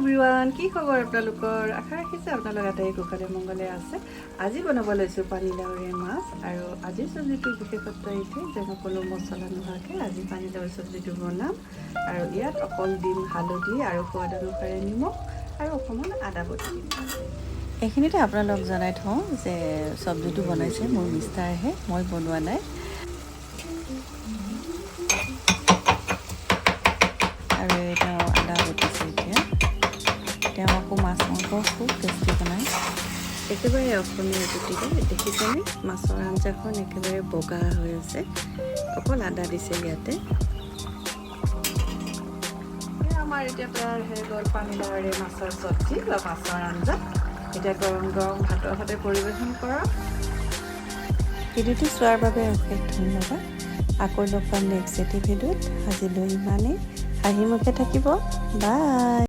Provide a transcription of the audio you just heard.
Everyone, কি খবৰ আপোনালোকৰ? আশা ৰাখিছে আপোনালোক আটাই কুশলে মংগলে আছে। আজি বনাব লৈছোঁ পানীলাওৰে মাছ। আৰু আজিৰ চব্জিটোৰ বিশেষত্ব এইটোৱে যে মই কোনো মছলা নোহোৱাকৈ আজি পানীলাওৰ চব্জিটো বনাম। আৰু ইয়াত অকল দিম হালধি আৰু সোৱাদ অনুসাৰে নিমখ আৰু অকণমান আদা বটি দিম। এইখিনিতে আপোনালোক জনাই থওঁ যে চব্জিটো বনাইছে মোৰ মিষ্টাৰেহে, মই বনোৱা নাই। আৰু তেওঁ আদা বটিছে। তেওঁ আকৌ মাছ মাংস খুব টেষ্টি বনায়। একেবাৰে অসমীয়া জুতিৰে দেখিছেনে, মাছৰ আঞ্জাখন একেবাৰে বগা হৈ আছে, অকল আদা দিছে ইয়াতে। আমাৰ এতিয়া তৈয়াৰ হৈ গ'ল পানীলাওৰে মাছৰ চব্জি বা মাছৰ আঞ্জা। এতিয়া গৰম গৰম ভাতৰ সৈতে পৰিৱেশন কৰক। ভিডিঅ'টো চোৱাৰ বাবে অশেষ ধন্যবাদ। আকৌ লগ পাম নেক্সট এটি ভিডিঅ'ত। আজিলৈ ইমানেই। হাঁহি মুখে থাকিব। বাই।